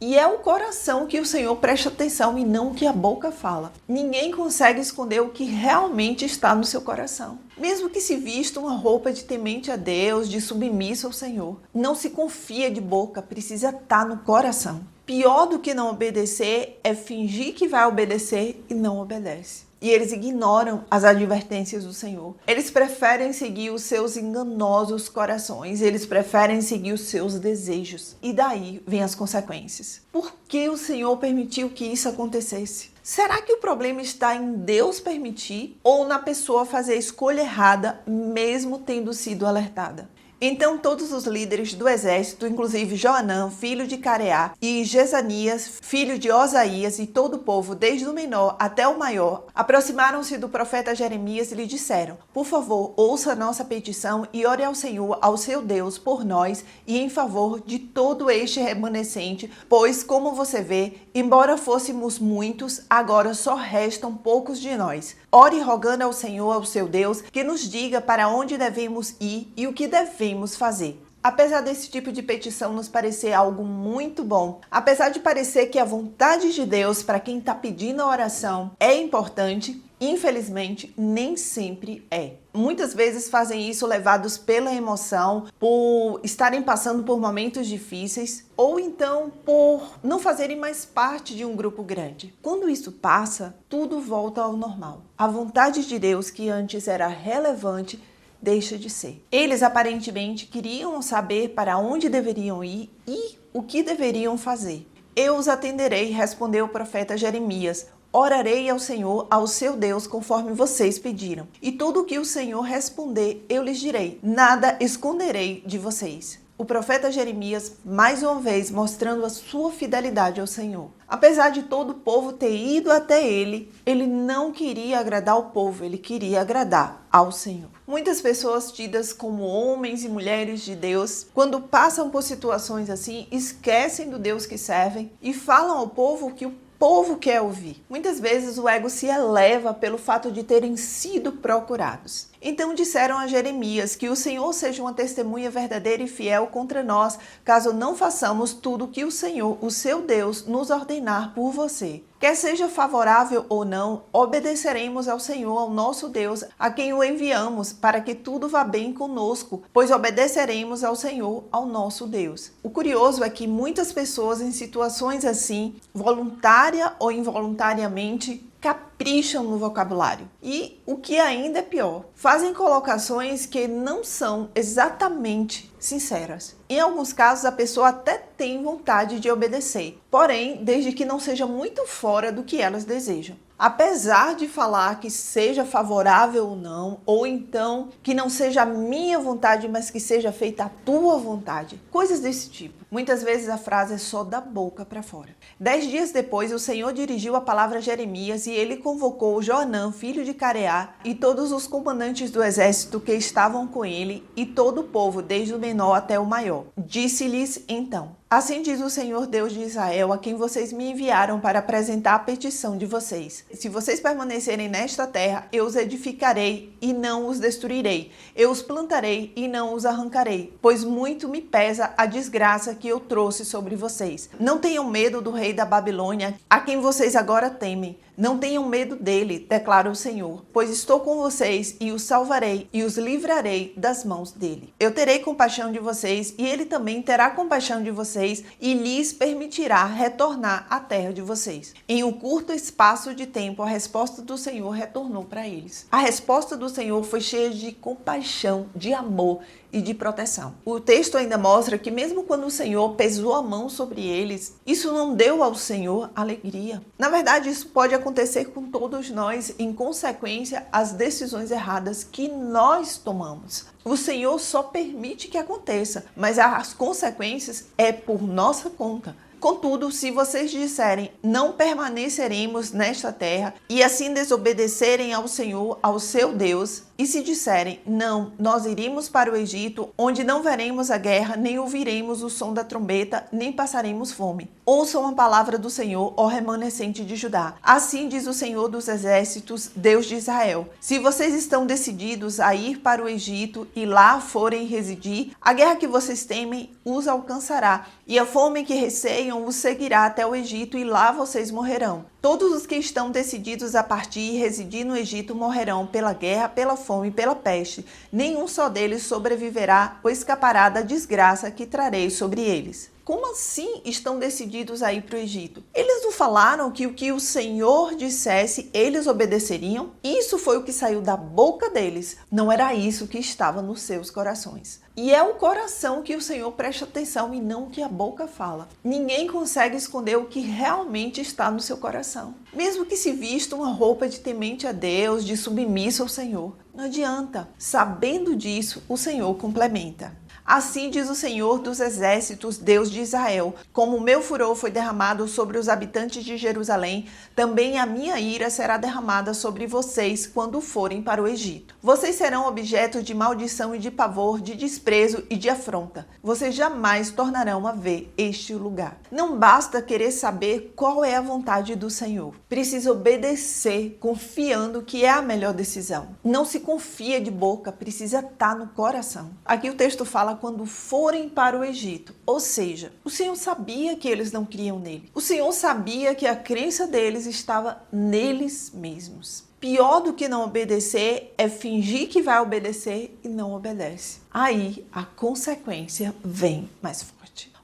E é o coração que o Senhor presta atenção e não o que a boca fala. Ninguém consegue esconder o que realmente está no seu coração. Mesmo que se vista uma roupa de temente a Deus, de submisso ao Senhor, não se confia de boca, precisa estar no coração. Pior do que não obedecer é fingir que vai obedecer e não obedece. E eles ignoram as advertências do Senhor. Eles preferem seguir os seus enganosos corações. Eles preferem seguir os seus desejos. E daí vem as consequências. Por que o Senhor permitiu que isso acontecesse? Será que o problema está em Deus permitir ou na pessoa fazer a escolha errada, mesmo tendo sido alertada? Então todos os líderes do exército, inclusive Joanã, filho de Careá, e Jezanias, filho de Osaías, e todo o povo, desde o menor até o maior, aproximaram-se do profeta Jeremias e lhe disseram: por favor, ouça a nossa petição e ore ao Senhor, ao seu Deus, por nós e em favor de todo este remanescente, pois, como você vê, embora fôssemos muitos, agora só restam poucos de nós. Ore rogando ao Senhor, ao seu Deus, que nos diga para onde devemos ir e o que devemos fazer. Apesar desse tipo de petição nos parecer algo muito bom, apesar de parecer que a vontade de Deus para quem está pedindo a oração é importante, infelizmente nem sempre é. Muitas vezes fazem isso levados pela emoção, por estarem passando por momentos difíceis ou então por não fazerem mais parte de um grupo grande. Quando isso passa, tudo volta ao normal. A vontade de Deus, que antes era relevante, deixa de ser. Eles aparentemente queriam saber para onde deveriam ir e o que deveriam fazer. Eu os atenderei, respondeu o profeta Jeremias. Orarei ao Senhor, ao seu Deus, conforme vocês pediram. E tudo o que o Senhor responder, eu lhes direi. Nada esconderei de vocês. O profeta Jeremias, mais uma vez, mostrando a sua fidelidade ao Senhor. Apesar de todo o povo ter ido até ele, ele não queria agradar o povo, ele queria agradar ao Senhor. Muitas pessoas tidas como homens e mulheres de Deus, quando passam por situações assim, esquecem do Deus que servem e falam ao povo o que o povo quer ouvir. Muitas vezes o ego se eleva pelo fato de terem sido procurados. Então disseram a Jeremias que o Senhor seja uma testemunha verdadeira e fiel contra nós, caso não façamos tudo o que o Senhor, o seu Deus, nos ordenar por você. Quer seja favorável ou não, obedeceremos ao Senhor, ao nosso Deus, a quem o enviamos, para que tudo vá bem conosco, pois obedeceremos ao Senhor, ao nosso Deus. O curioso é que muitas pessoas em situações assim, voluntária ou involuntariamente, capricham no vocabulário. E o que ainda é pior, fazem colocações que não são exatamente sinceras. Em alguns casos, a pessoa até tem vontade de obedecer, porém, desde que não seja muito fora do que elas desejam. Apesar de falar que seja favorável ou não, ou então que não seja a minha vontade, mas que seja feita a tua vontade. Coisas desse tipo. Muitas vezes a frase é só da boca para fora. 10 dias depois, o Senhor dirigiu a palavra a Jeremias e ele convocou Joanã, filho de Careá, e todos os comandantes do exército que estavam com ele e todo o povo, desde o menor até o maior. Disse-lhes então: assim diz o Senhor Deus de Israel, a quem vocês me enviaram para apresentar a petição de vocês. Se vocês permanecerem nesta terra, eu os edificarei e não os destruirei. Eu os plantarei e não os arrancarei, pois muito me pesa a desgraça que eu trouxe sobre vocês. Não tenham medo do rei da Babilônia, a quem vocês agora temem. Não tenham medo dele, declara o Senhor, pois estou com vocês e os salvarei e os livrarei das mãos dele. Eu terei compaixão de vocês e ele também terá compaixão de vocês e lhes permitirá retornar à terra de vocês. Em um curto espaço de tempo, a resposta do Senhor retornou para eles. A resposta do Senhor foi cheia de compaixão, de amor e de proteção. O texto ainda mostra que mesmo quando o Senhor pesou a mão sobre eles, isso não deu ao Senhor alegria. Na verdade, isso pode acontecer com todos nós em consequência às decisões erradas que nós tomamos. O Senhor só permite que aconteça, mas as consequências é por nossa conta. Contudo, se vocês disserem, não permaneceremos nesta terra, e assim desobedecerem ao Senhor, ao seu Deus, E se disserem, não, nós iremos para o Egito, onde não veremos a guerra, nem ouviremos o som da trombeta, nem passaremos fome. Ouçam a palavra do Senhor, ó remanescente de Judá. Assim diz o Senhor dos Exércitos, Deus de Israel. Se vocês estão decididos a ir para o Egito e lá forem residir, a guerra que vocês temem os alcançará, e a fome que receiam os seguirá até o Egito, e lá vocês morrerão. Todos os que estão decididos a partir e residir no Egito morrerão pela guerra, pela fome e pela peste. Nenhum só deles sobreviverá ou escapará da desgraça que trarei sobre eles. Como assim estão decididos a ir para o Egito? Eles não falaram que o que o Senhor dissesse, eles obedeceriam? Isso foi o que saiu da boca deles. Não era isso que estava nos seus corações. E é o coração que o Senhor presta atenção e não o que a boca fala. Ninguém consegue esconder o que realmente está no seu coração. Mesmo que se vista uma roupa de temente a Deus, de submisso ao Senhor. Não adianta. Sabendo disso, o Senhor complementa. Assim diz o Senhor dos Exércitos, Deus de Israel: como o meu furor foi derramado sobre os habitantes de Jerusalém, também a minha ira será derramada sobre vocês quando forem para o Egito. Vocês serão objeto de maldição e de pavor, de desprezo e de afronta. Vocês jamais tornarão a ver este lugar. Não basta querer saber qual é a vontade do Senhor. Precisa obedecer, confiando que é a melhor decisão. Não se confia de boca, precisa estar no coração. Aqui o texto fala quando forem para o Egito. Ou seja, o Senhor sabia que eles não criam nele. O Senhor sabia que a crença deles estava neles mesmos. Pior do que não obedecer é fingir que vai obedecer e não obedece. Aí a consequência vem mais forte.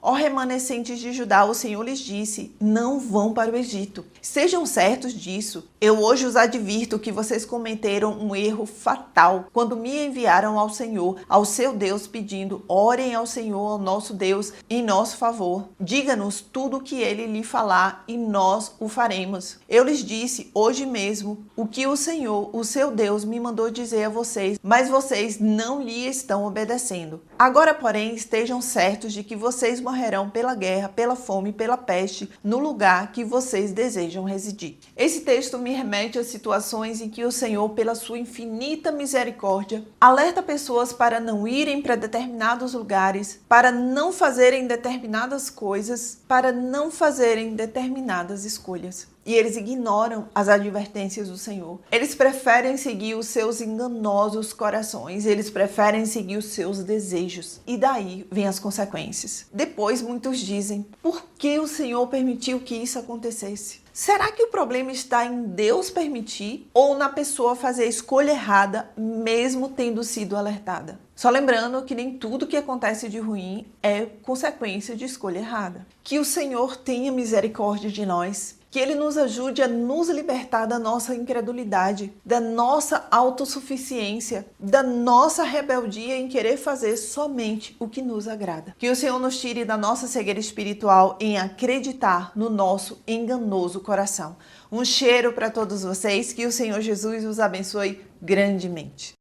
Ó remanescentes de Judá, o Senhor lhes disse, não vão para o Egito. Sejam certos disso. Eu hoje os advirto que vocês cometeram um erro fatal quando me enviaram ao Senhor, ao seu Deus, pedindo, orem ao Senhor, ao nosso Deus, em nosso favor. Diga-nos tudo o que ele lhe falar e nós o faremos. Eu lhes disse hoje mesmo o que o Senhor, o seu Deus, me mandou dizer a vocês, mas vocês não lhe estão obedecendo. Agora, porém, estejam certos de que vocês morrerão pela guerra, pela fome e pela peste no lugar que vocês desejam residir. Esse texto me remete a situações em que o Senhor, pela sua infinita misericórdia, alerta pessoas para não irem para determinados lugares, para não fazerem determinadas coisas, para não fazerem determinadas escolhas. E eles ignoram as advertências do Senhor. Eles preferem seguir os seus enganosos corações. Eles preferem seguir os seus desejos. E daí vêm as consequências. Depois muitos dizem, por que o Senhor permitiu que isso acontecesse? Será que o problema está em Deus permitir ou na pessoa fazer a escolha errada, mesmo tendo sido alertada? Só lembrando que nem tudo que acontece de ruim é consequência de escolha errada. Que o Senhor tenha misericórdia de nós. Que Ele nos ajude a nos libertar da nossa incredulidade, da nossa autossuficiência, da nossa rebeldia em querer fazer somente o que nos agrada. Que o Senhor nos tire da nossa cegueira espiritual em acreditar no nosso enganoso coração. Um cheiro para todos vocês, que o Senhor Jesus os abençoe grandemente.